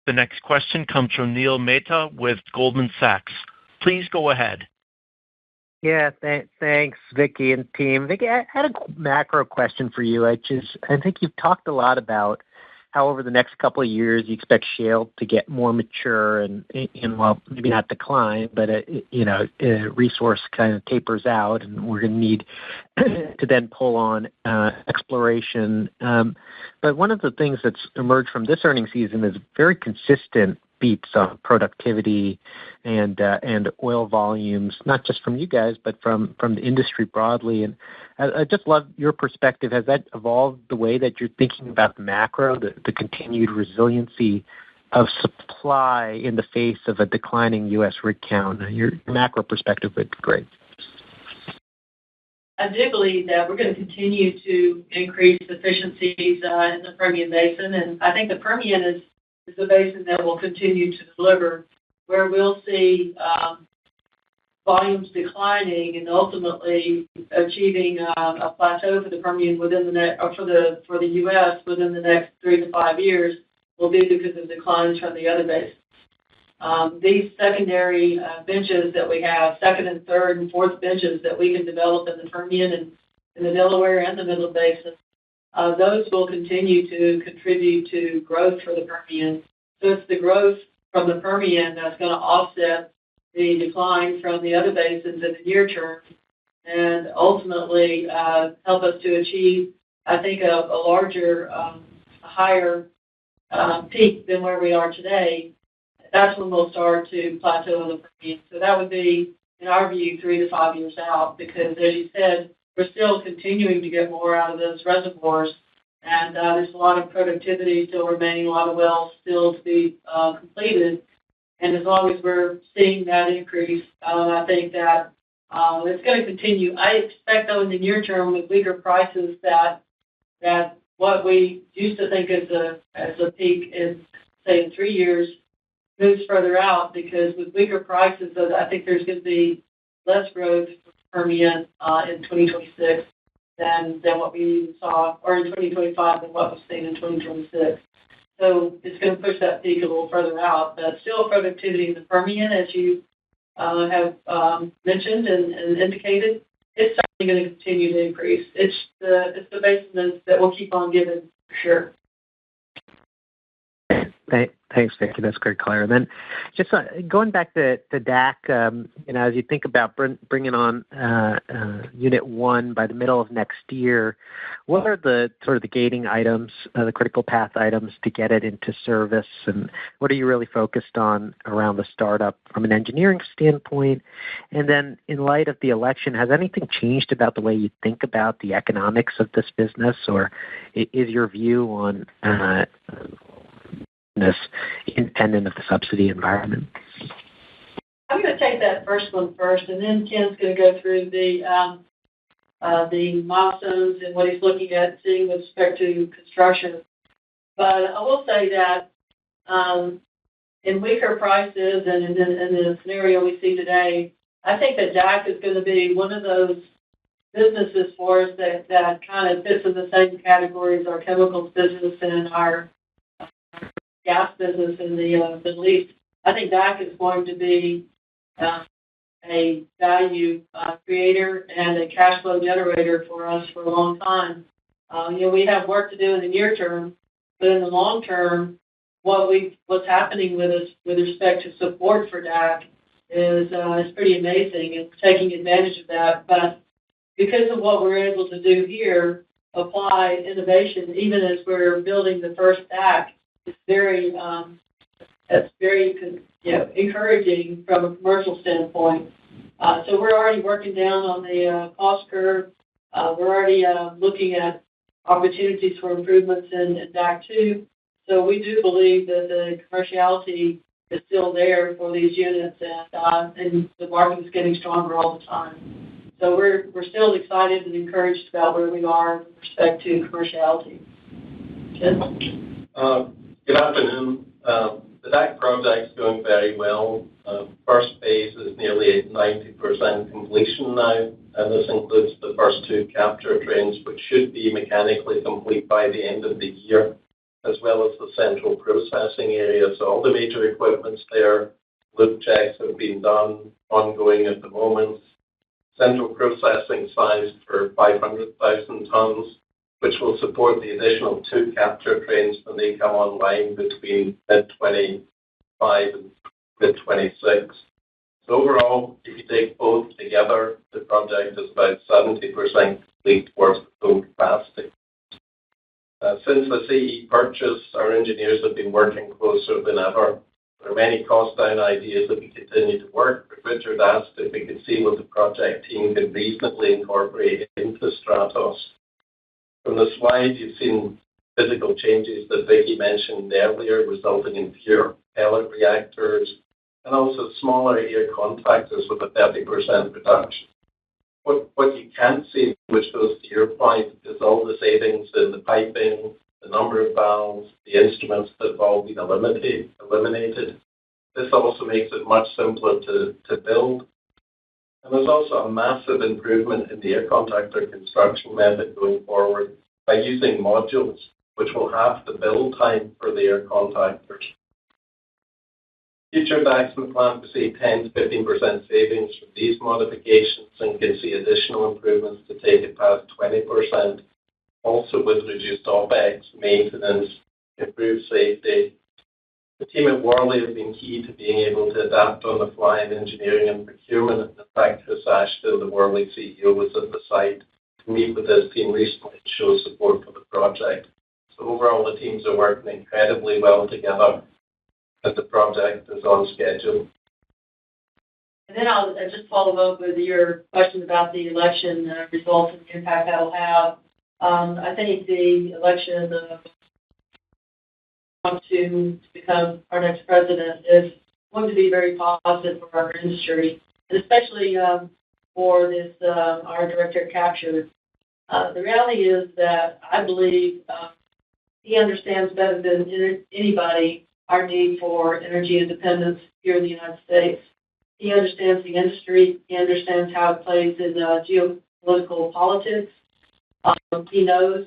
The next question comes from Neil Mehta with Goldman Sachs. Please go ahead. Yeah, thanks, Vicki and team. Vicki, I had a macro question for you. I think you've talked a lot about how over the next couple of years you expect shale to get more mature and well, maybe not decline, but resource kind of tapers out, and we're going to need to then pull on exploration. But one of the things that's emerged from this earnings season is very consistent beats on productivity and oil volumes, not just from you guys, but from the industry broadly. And I just love your perspective. Has that evolved the way that you're thinking about the macro, the continued resiliency of supply in the face of a declining U.S. rig count? Your macro perspective would be great. I do believe that we're going to continue to increase efficiencies in the Permian Basin, and I think the Permian is the basin that will continue to deliver, where we'll see volumes declining and ultimately achieving a plateau for the Permian within for the U.S. within the next 3 to 5 years will be because of declines from the other basins. These secondary benches that we have, second and third and fourth benches that we can develop in the Permian and in the Delaware and the Midland Basin, those will continue to contribute to growth for the Permian. So it's the growth from the Permian that's going to offset the decline from the other basins in the near term and ultimately help us to achieve, I think, a larger, higher peak than where we are today. That's when we'll start to plateau in the Permian. So that would be, in our view, 3 to 5 years out because, as you said, we're still continuing to get more out of those reservoirs, and there's a lot of productivity still remaining, a lot of wells still to be completed. And as long as we're seeing that increase, I think that it's going to continue. I expect, though, in the near term, with weaker prices, that what we used to think as a peak in, say, in 3 years, moves further out because with weaker prices, I think there's going to be less growth for Permian in 2026 than what we saw, or in 2025 than what we've seen in 2026. So it's going to push that peak a little further out, but still productivity in the Permian, as you have mentioned and indicated, it's certainly going to continue to increase. It's the basin that will keep on giving for sure. Thanks, Vicki. That's great, Claire. And then just going back to DAC, as you think about bringing on Unit 1 by the middle of next year, what are the sort of the gating items, the critical path items to get it into service? And what are you really focused on around the startup from an engineering standpoint? And then in light of the election, has anything changed about the way you think about the economics of this business, or is your view on this independent of the subsidy environment? I'm going to take that first one first, and then Ken's going to go through the milestones and what he's looking at seeing with respect to construction. But I will say that in weaker prices and in the scenario we see today, I think that DAC is going to be one of those businesses for us that kind of fits in the same category as our chemicals business and our gas business in the Middle East. I think DAC is going to be a value creator and a cash flow generator for us for a long time. We have work to do in the near term, but in the long term, what's happening with us with respect to support for DAC is pretty amazing, and taking advantage of that. But because of what we're able to do here, apply innovation, even as we're building the first DAC, it's very encouraging from a commercial standpoint. So we're already working down on the cost curve. We're already looking at opportunities for improvements in DAC 2. So we do believe that the commerciality is still there for these units, and the market is getting stronger all the time. So we're still excited and encouraged about where we are with respect to commerciality. Ken? Good afternoon. The DAC project's going very well. First phase is nearly at 90% completion now, and this includes the first 2 capture trains, which should be mechanically complete by the end of the year, as well as the central processing area. So all the major equipment's there. Loop checks have been done, ongoing at the moment. Central processing sized for 500,000 tons. which will support the additional 2 capture trains when they come online between mid-2025 and mid-2026. So overall, if you take both together, the project is about 70% complete towards the full capacity. Since the CE purchase, our engineers have been working closer than ever. There are many cost-down ideas that we continue to work, but Richard asked if we could see what the project team could reasonably incorporate into Stratos. From the slide, you've seen physical changes that Vicki mentioned earlier, resulting in fewer pellet reactors and also smaller air contactors with a 30% reduction. What you can't see, which goes to your point, is all the savings in the piping, the number of valves, the instruments that have all been eliminated. This also makes it much simpler to build. And there's also a massive improvement in the air contactor construction method going forward by using modules, which will halve the build time for the air contactors. Future Daxman plant will see 10 to 15% savings from these modifications and can see additional improvements to take it past 20%, also with reduced OPEX, maintenance, improved safety. The team at Worley have been key to being able to adapt on the fly in engineering and procurement. In fact, Chris Ashton, the Worley CEO, was at the site to meet with his team recently to show support for the project. So overall, the teams are working incredibly well together, as the project is on schedule. And then I'll just follow up with your question about the election results and the impact that will have. I think the election to become our next president is going to be very positive for our industry, and especially for this our director of capture. The reality is that I believe he understands better than anybody our need for energy independence here in the United States. He understands the industry. He understands how it plays in geopolitical politics. He knows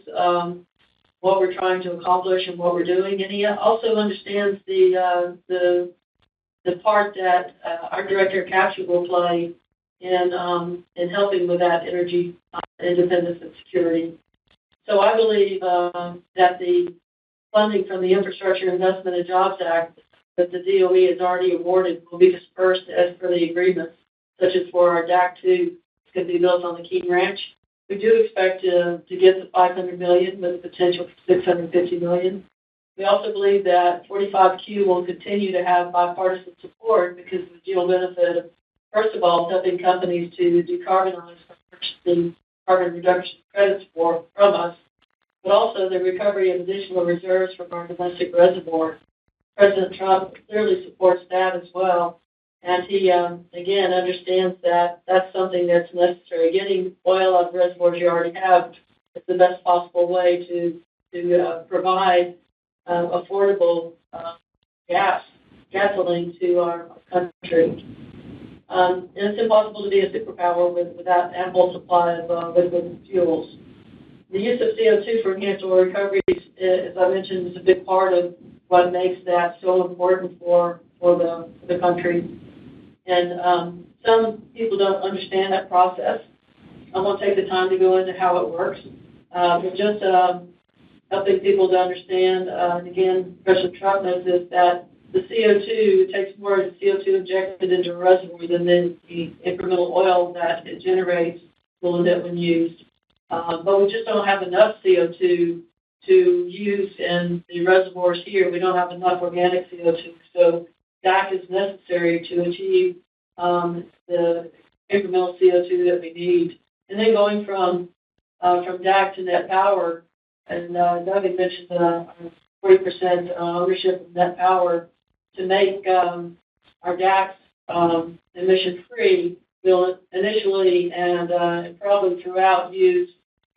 what we're trying to accomplish and what we're doing, and he also understands the part that our director of capture will play in helping with that energy independence and security. So I believe that the funding from the Infrastructure Investment and Jobs Act that the DOE has already awarded will be dispersed as per the agreements, such as for our DAC 2, it's going to be built on the Keene Ranch. We do expect to get the $500 million with the potential for $650 million. We also believe that 45Q will continue to have bipartisan support because of the dual benefit of, first of all, helping companies to decarbonize by purchasing carbon reduction credits from us, but also the recovery of additional reserves from our domestic reservoir. President Trump clearly supports that as well, and he, again, understands that that's something that's necessary. Getting oil out of reservoirs you already have is the best possible way to provide affordable gasoline to our country. And it's impossible to be a superpower without ample supply of liquid fuels. The use of CO2 for enhanced oil recovery, as I mentioned, is a big part of what makes that so important for the country. And some people don't understand that process. I won't take the time to go into how it works. But just helping people to understand, and again, President Trump knows this, that the CO2, it takes more CO2 injected into a reservoir than the incremental oil that it generates will end up when used. But we just don't have enough CO2 to use in the reservoirs here. We don't have enough organic CO2. So DAC is necessary to achieve the incremental CO2 that we need. And then going from DAC to net power, and Doug had mentioned 40% ownership of net power, to make our DACs emission-free, we'll initially and probably throughout use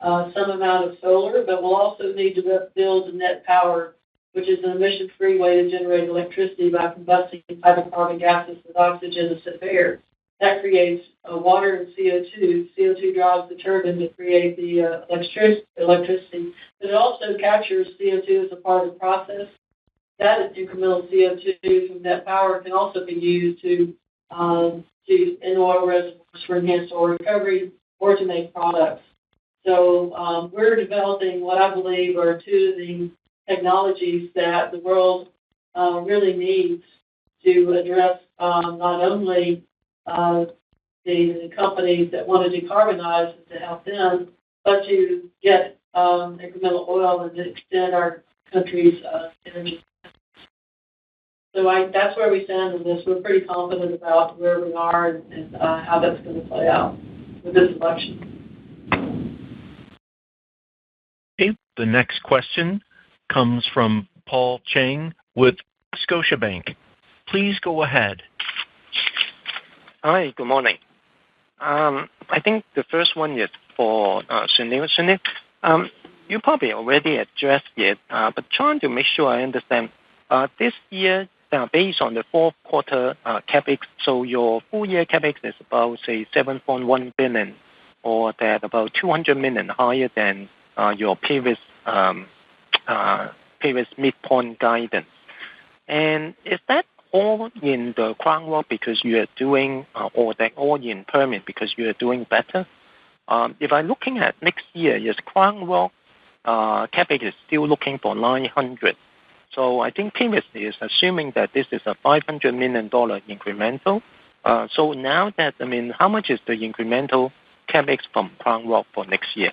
some amount of solar, but we'll also need to build net power, which is an emission-free way to generate electricity by combusting hydrocarbon gases with oxygen to set air. That creates water and CO2. CO2 drives the turbine to create the electricity, but it also captures CO2 as a part of the process. That incremental CO2 from net power can also be used in oil reservoirs for enhanced oil recovery or to make products. So we're developing what I believe are two of the technologies that the world really needs to address not only the companies that want to decarbonize and to help them, but to get incremental oil and to extend our country's energy. So that's where we stand on this. We're pretty confident about where we are and how that's going to play out with this election. Okay, the next question comes from Paul Cheng with Scotiabank. Please go ahead. Hi, good morning. I think the first one is for Sunil. Sunil, you probably already addressed it, but trying to make sure I understand. This year, based on the fourth quarter CapEx, so your full year CapEx is about, say, $7.1 billion, or that about $200 million higher than your previous midpoint guidance. And is that all in the Crown Rock because you are doing, or that all in Permian because you are doing better? If I'm looking at next year, yes, Crown Rock CapEx is still looking for $900. So I think previously is assuming that this is a $500 million incremental. So now that, how much is the incremental CapEx from Crown Rock for next year?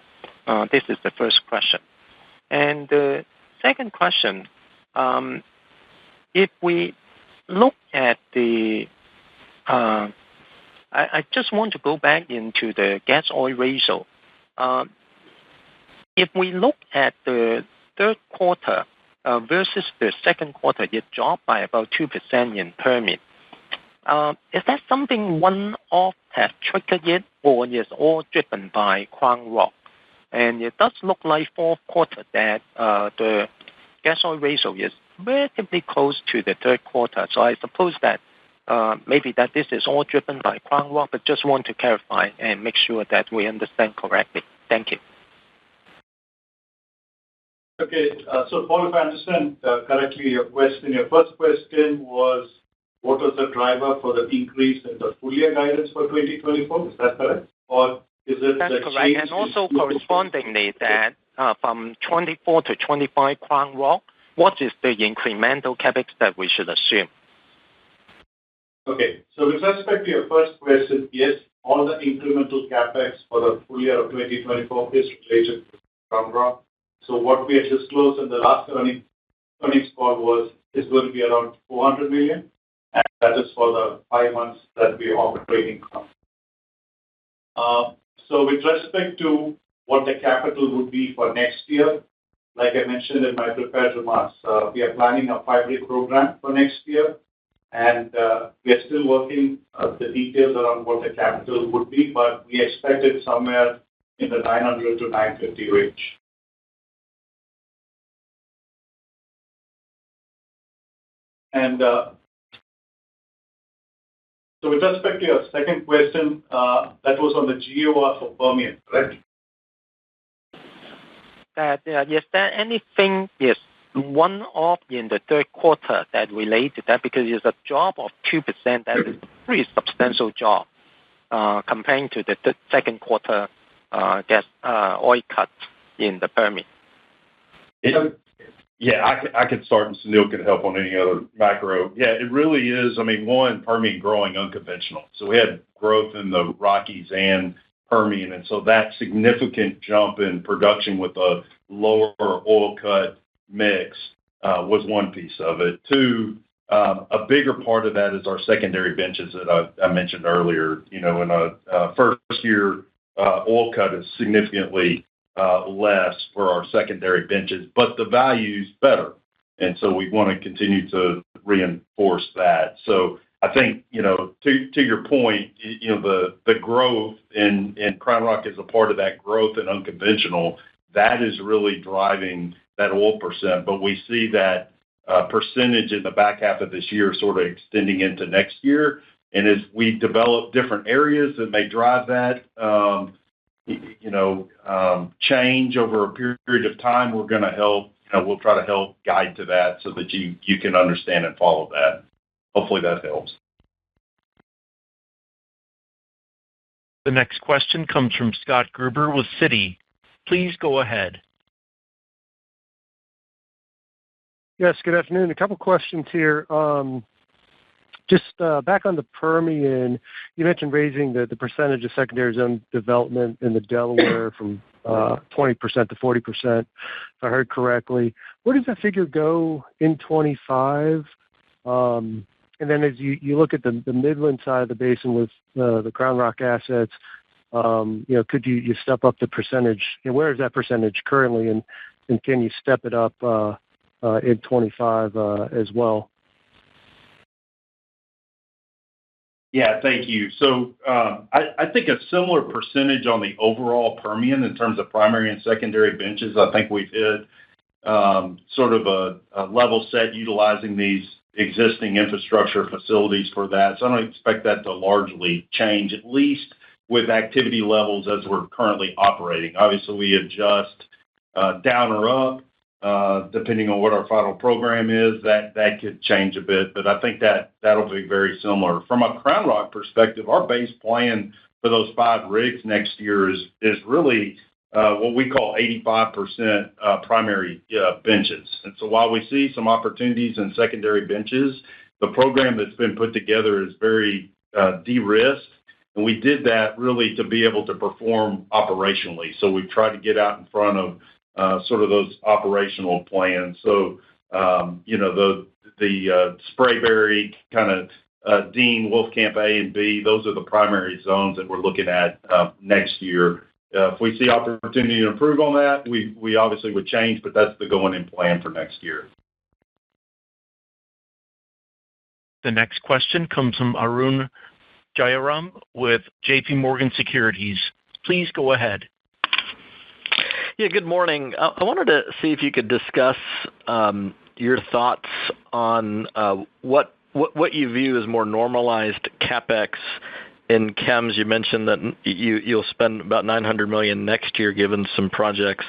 This is the first question. And the second question, if we look at the, I just want to go back into the gas oil ratio. If we look at the third quarter versus the second quarter, it dropped by about 2% in Permian. Is that something one-off has triggered it, or is all driven by Crown Rock? And it does look like fourth quarter that the gas oil ratio is relatively close to the third quarter. So I suppose that maybe that this is all driven by Crown Rock, but just want to clarify and make sure that we understand correctly. Thank you. Okay, so Paul, if I understand correctly your question, your first question was what was the driver for the increase in the full year guidance for 2024? Is that correct? Or is it That's correct. And also correspondingly that from 24 to 25 Crown Rock, what is the incremental CapEx that we should assume? Okay, so with respect to your first question, yes, all the incremental CapEx for the full year of 2024 is related to Crown Rock. So what we had disclosed in the last earnings call is going to be around $400 million, and that is for the 5 months that we are operating from. So with respect to what the capital would be for next year, like I mentioned in my prepared remarks, we are planning a 5-year program for next year, and we are still working the details around what the capital would be, but we expect it somewhere in the 900 to 950 range. And so with respect to your second question, that was on the GOR for Permian, correct? Is there anything one-off in the third quarter that related to that? Because it's a drop of 2%. That is a pretty substantial drop comparing to the second quarter gas oil cuts in the Permian. Yeah, I could start and Sunil could help on any other macro. Yeah, it really is. One, Permian growing unconventional. So we had growth in the Rockies and Permian. And so that significant jump in production with a lower oil cut mix was one piece of it. Two, a bigger part of that is our secondary benches that I mentioned earlier. In a first year, oil cut is significantly less for our secondary benches, but the value's better. And so we want to continue to reinforce that. So I think, to your point, the growth in Crown Rock is a part of that growth in unconventional. That is really driving that oil percent. But we see that percentage in the back half of this year sort of extending into next year. And as we develop different areas that may drive that, change over a period of time, we're going to help, we'll try to help guide to that so that you can understand and follow that. Hopefully that helps. The next question comes from Scott Gruber with Citi. Please go ahead. Yes, good afternoon. A couple questions here. Just back on the Permian, you mentioned raising the percentage of secondary zone development in the Delaware from 20% to 40%, if I heard correctly. Where does that figure go in 25? And then as you look at the Midland side of the basin with the Crown Rock assets, could you step up the percentage? Where is that percentage currently, and can you step it up in 25 as well? Yeah, thank you. So I think a similar percentage on the overall Permian in terms of primary and secondary benches. I think we've hit sort of a level set utilizing these existing infrastructure facilities for that. So I don't expect that to largely change, at least with activity levels as we're currently operating. Obviously, we adjust down or up depending on what our final program is. That could change a bit, but I think that'll be very similar. From a Crown Rock perspective, our base plan for those 5 rigs next year is really what we call 85% primary benches. And so while we see some opportunities in secondary benches, the program that's been put together is very de-risked, and we did that really to be able to perform operationally. So we've tried to get out in front of sort of those operational plans. So, the Sprayberry, kind of Dean, Wolfcamp A and B, those are the primary zones that we're looking at next year. If we see opportunity to improve on that, we obviously would change, but that's the going-in plan for next year. The next question comes from Arun Jayaram with J.P. Morgan Securities. Please go ahead. Yeah, good morning. I wanted to see if you could discuss your thoughts on what you view as more normalized CapEx in chems. You mentioned that you'll spend about $900 million next year, given some projects,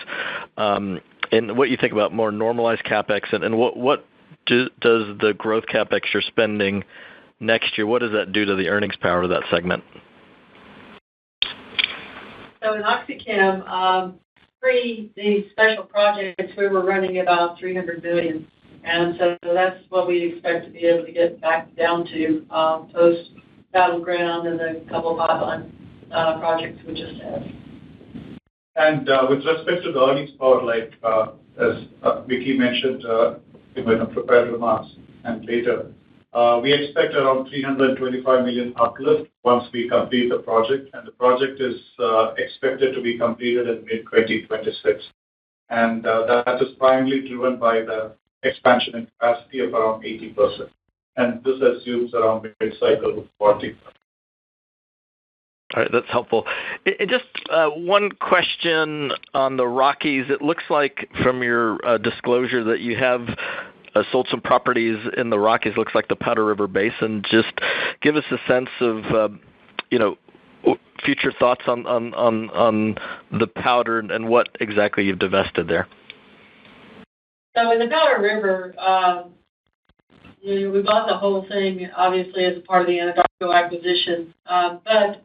and what you think about more normalized CapEx, and what does the growth CapEx you're spending next year, what does that do to the earnings power of that segment? So in OxyChem, pre these special projects, we were running about $300 million. And so that's what we expect to be able to get back down to post Battleground and the couple of pipeline projects we just had. And with respect to the earnings power, like as Vicki mentioned in her prepared remarks and later, we expect around $325 million uplift once we complete the project, and the project is expected to be completed in mid-2026. And that is primarily driven by the expansion in capacity of around 80%. And this assumes around mid-cycle 40%. All right, that's helpful. Just one question on the Rockies. It looks like from your disclosure that you have sold some properties in the Rockies. Looks like the Powder River Basin. Just give us a sense of future thoughts on the Powder and what exactly you've divested there. So in the Powder River, we bought the whole thing, obviously, as a part of the Anadarko acquisition. But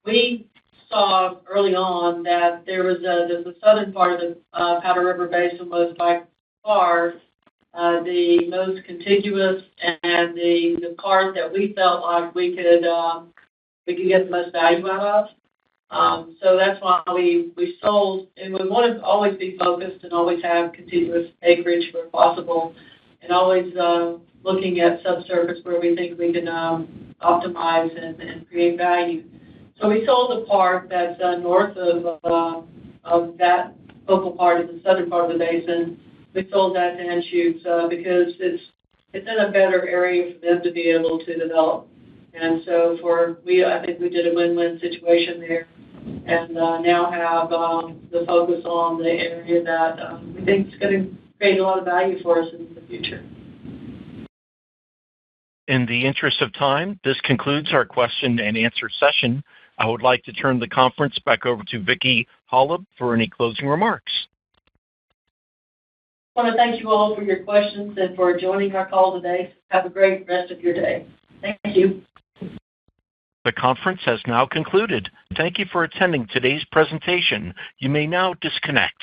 we saw early on that there was the southern part of the Powder River Basin was by far the most contiguous and the part that we felt like we could get the most value out of. So that's why we sold, and we want to always be focused and always have contiguous acreage where possible, and always looking at subsurface where we think we can optimize and create value. So we sold the part that's north of that focal part of the southern part of the basin. We sold that to Anschutz because it's in a better area for them to be able to develop. And so I think we did a win-win situation there, and now have the focus on the area that we think is going to create a lot of value for us in the future. In the interest of time, this concludes our question and answer session. I would like to turn the conference back over to Vicki Hollub for any closing remarks. I want to thank you all for your questions and for joining our call today. Have a great rest of your day. Thank you. The conference has now concluded. Thank you for attending today's presentation. You may now disconnect.